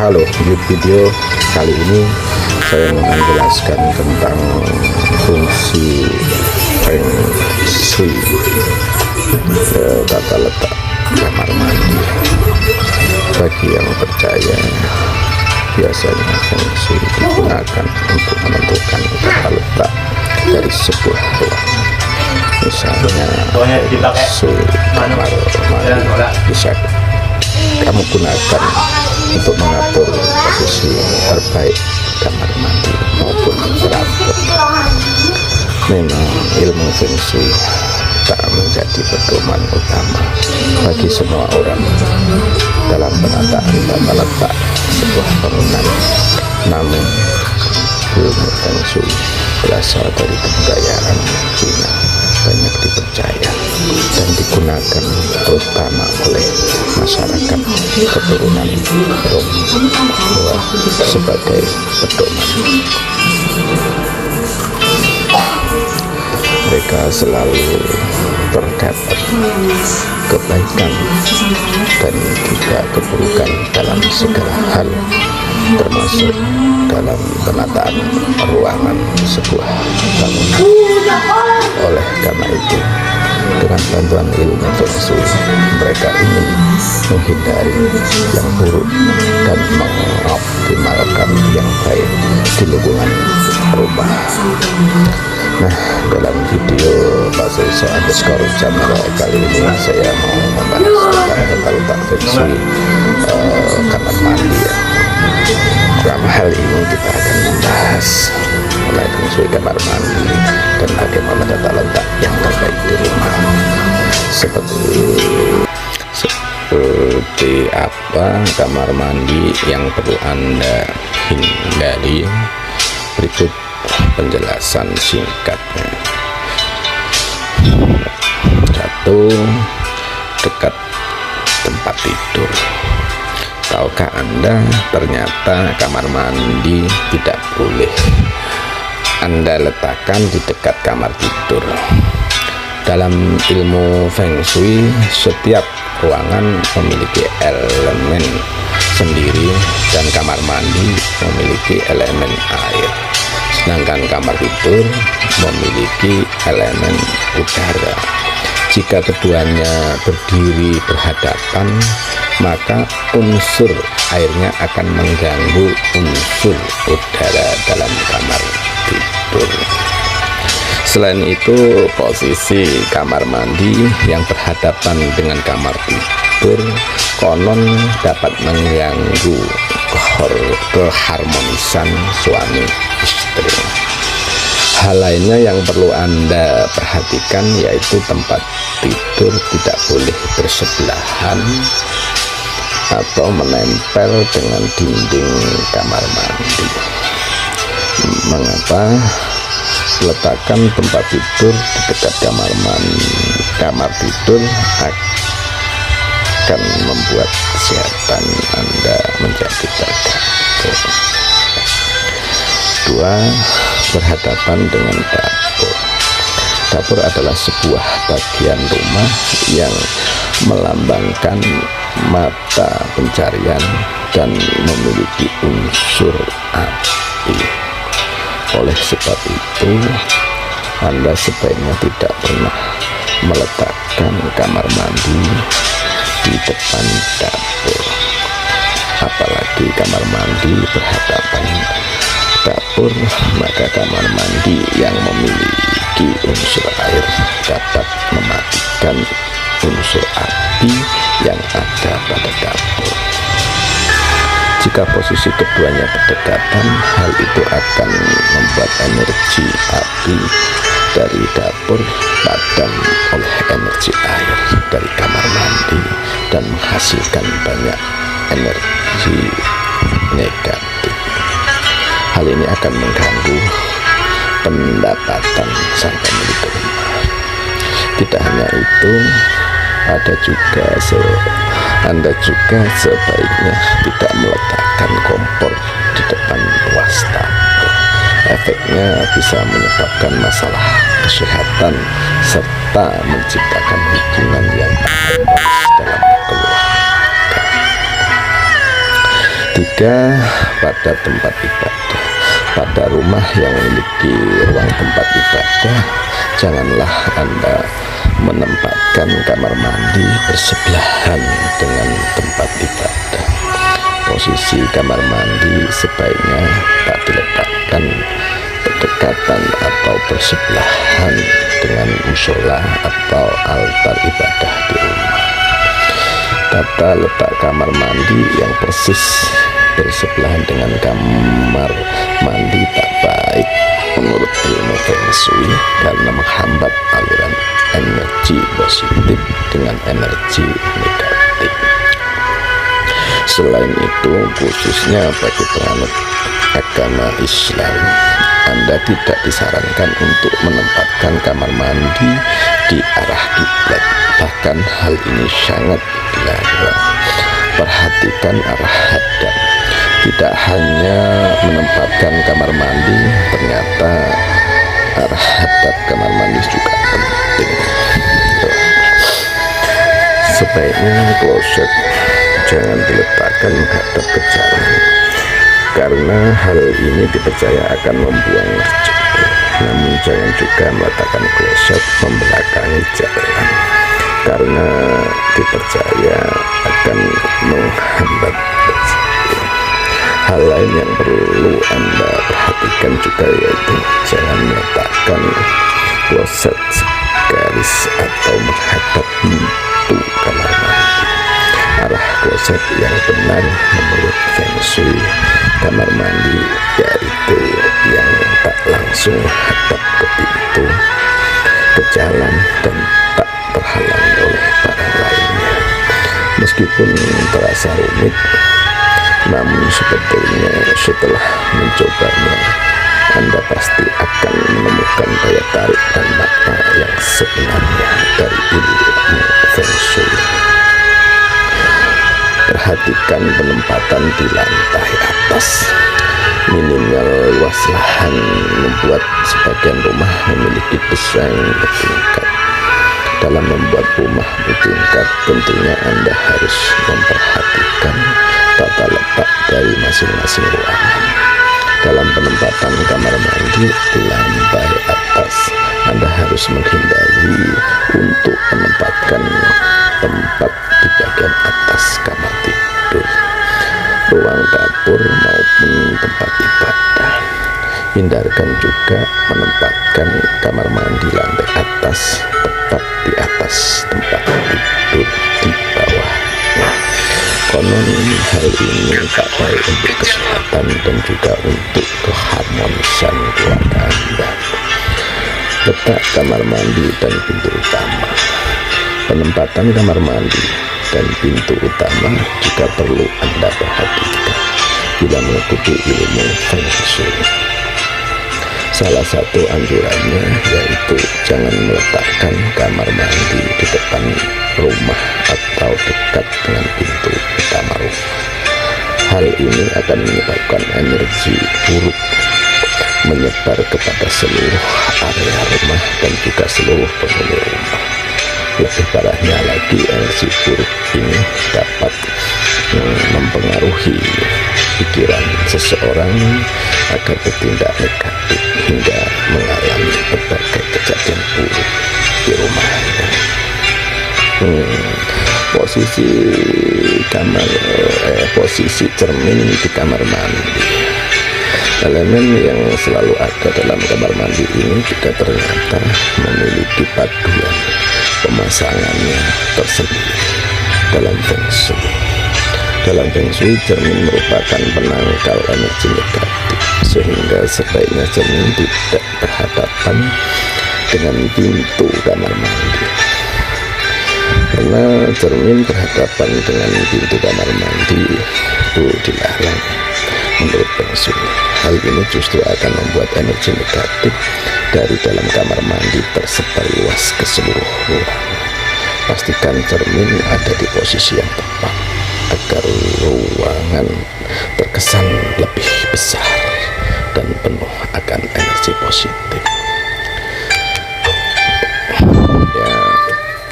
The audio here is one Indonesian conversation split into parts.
Halo, di video kali ini saya mau menjelaskan tentang fungsi Feng Shui, tata letak kamar mandi. Bagi yang percaya, biasanya Feng Shui digunakan untuk menentukan tata letak dari sebuah ruangan. Misalnya Feng Shui kamar mandi bisa kamu gunakan untuk mengatur posisi terbaik kamar mandi maupun perabot. Memang ilmu Feng Shui tak menjadi pedoman utama bagi semua orang dalam penataan tata letak sebuah bangunan. Namun ilmu Feng Shui berasal dari kebudayaan Cina, banyak dipercaya dan digunakan terutama oleh masyarakat keturunan Tionghoa sebagai pedoman. Mereka selalu terdapat kebaikan dan juga keburukan dalam segala hal, termasuk dalam penataan ruangan sebuah bangunan. Oleh karena itu, dengan bantuan ilmu Feng Shui, mereka ingin menghindari yang buruk dan mengoptimalkan yang baik di lingkungan rumah. Nah, dalam video @Sulso_Channel kali ini saya mau membahas tentang tata letak Feng Shui kamar mandi ya. Dalam hal ini kita akan membahas mengenai Feng Shui kamar mandi dan bagaimana tata letak yang terbaik di rumah. Seperti apa kamar mandi yang perlu Anda hindari? Berikut penjelasan singkatnya. 1. Dekat tempat tidur. Tahukah Anda ternyata kamar mandi tidak boleh Anda letakkan di dekat kamar tidur? Dalam ilmu Feng Shui, setiap ruangan memiliki elemen sendiri dan kamar mandi memiliki elemen air, sedangkan kamar tidur memiliki elemen udara. Jika keduanya berdiri berhadapan, maka unsur airnya akan mengganggu unsur udara dalam kamar tidur. Selain itu, posisi kamar mandi yang berhadapan dengan kamar tidur konon dapat mengganggu keharmonisan suami istri. Hal lainnya yang perlu Anda perhatikan yaitu tempat tidur tidak boleh bersebelahan atau menempel dengan dinding kamar mandi. Mengapa? Letakkan tempat tidur di dekat kamar tidur akan membuat kesehatan Anda menjadi terganggu. 2. Berhadapan dengan dapur. Dapur adalah sebuah bagian rumah yang melambangkan mata pencarian dan memiliki unsur api. Oleh sebab itu, Anda sebaiknya tidak pernah meletakkan kamar mandi di depan dapur, apalagi kamar mandi berhadapan dapur. Maka kamar mandi yang memiliki unsur air dapat mematikan unsur api yang ada pada dapur. Jika posisi keduanya berdekatan, hal itu akan membuat energi api dari dapur padam oleh energi air dari kamar mandi dan menghasilkan banyak energi negatif. Hal ini akan mengganggu pendapatan sang pemilik rumah. Tidak hanya itu, Anda juga sebaiknya tidak meletakkan kompor di depan wastafel. Efeknya bisa menyebabkan masalah kesehatan serta menciptakan hubungan yang tak harmonis dalam keluarga. Ketiga, pada tempat ibadah. Pada rumah yang memiliki ruang tempat ibadah, janganlah Anda menempatkan kamar mandi bersebelahan dengan tempat ibadah. Posisi kamar mandi sebaiknya tak diletakkan berdekatan atau bersebelahan dengan musola atau altar ibadah di rumah. Tata letak kamar mandi yang persis bersebelahan dengan kamar mandi tak baik menurut ilmu Feng Shui, karena menghambat aliran energi positif dengan energi negatif. Selain itu, khususnya bagi penganut agama Islam, Anda tidak disarankan untuk menempatkan kamar mandi di arah kiblat. Bahkan hal ini sangat dilarang. Perhatikan arah hadap. Tidak hanya menempatkan kamar mandi, ternyata arah hadap kamar mandi juga penting. Sebaiknya kloset jangan diletakkan menghadap ke jalan, karena hal ini dipercaya akan membuang rezeki. Namun jangan juga meletakkan kloset membelakangi jalan, karena dipercaya akan menghambat rezeki. Hal lain yang perlu Anda perhatikan juga yaitu jangan meletakkan kloset garis atau menghadap pintu kamar mandi. Arah kloset yang benar menurut Feng Shui kamar mandi yaitu yang tak langsung menghadap ke pintu, ke jalan, dan tak terhalang oleh barang lainnya. Meskipun terasa rumit, namun sebetulnya setelah mencobanya, Anda pasti akan menemukan daya tarik dan makna yang sebenarnya dari ilmu Feng Shui. Perhatikan penempatan di lantai atas. Minimnya luas lahan membuat sebagian rumah memiliki desain bertingkat. Dalam membuat rumah bertingkat, tentunya Anda harus memperhatikan tata letak dari masing-masing ruangan. Dalam penempatan kamar mandi di lantai atas, Anda harus menghindari untuk menempatkan tempat di bagian atas kamar tidur, ruang dapur maupun tempat ibadah. Hindarkan juga menempatkan kamar mandi lantai atas tepat di atas tempat tidur di bawahnya. Konon hal ini tak baik untuk kesehatan dan juga untuk keharmonisan keluarga Anda. Letak kamar mandi dan pintu utama. Penempatan kamar mandi dan pintu utama juga perlu Anda perhatikan bila mengikuti ilmu Feng Shui. Salah satu anjurannya yaitu jangan meletakkan kamar mandi di depan rumah atau dekat dengan pintu utama rumah. Hal ini akan menyebabkan energi buruk menyebar kepada seluruh area rumah dan juga seluruh penghuni rumah. Lebih parahnya lagi, energi buruk ini dapat mempengaruhi pikiran seseorang agar bertindak negatif hingga mengalami berbagai kejadian buruk di rumahnya. Posisi cermin di kamar mandi. Elemen yang selalu ada dalam kamar mandi ini juga ternyata memiliki paduan pemasangannya tersendiri dalam Feng Shui. Dalam Feng Shui, cermin merupakan penangkal energi negatif, sehingga sebaiknya cermin tidak berhadapan dengan pintu kamar mandi. Karena cermin berhadapan dengan pintu kamar mandi itu dilarang menurut Feng Shui. Hal ini justru akan membuat energi negatif dari dalam kamar mandi tersebar luas ke seluruh ruangan. Pastikan cermin ada di posisi yang tepat agar ruangan terkesan lebih besar dan penuh akan energi positif. Ya,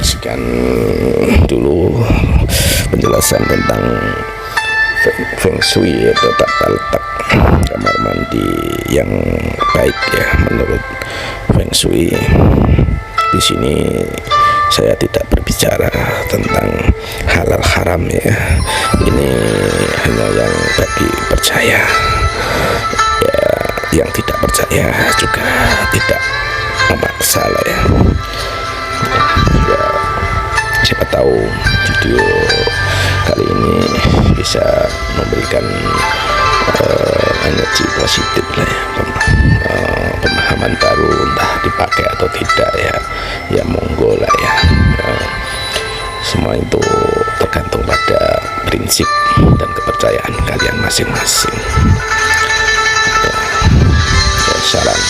sekian dulu penjelasan tentang Feng Shui atau tata letak kamar mandi yang baik ya menurut Feng Shui. Di sini saya tidak berbicara tentang halal haram ya. Ini hanya yang bagi percaya ya, yang tidak percaya juga tidak memaksa lah ya. Ya, siapa tahu video kali ini bisa memberikan energi positif lah ya, pemahaman baru, entah dipakai atau tidak ya monggo lah ya. Semua itu tergantung pada prinsip dan kepercayaan kalian masing-masing ya, salam.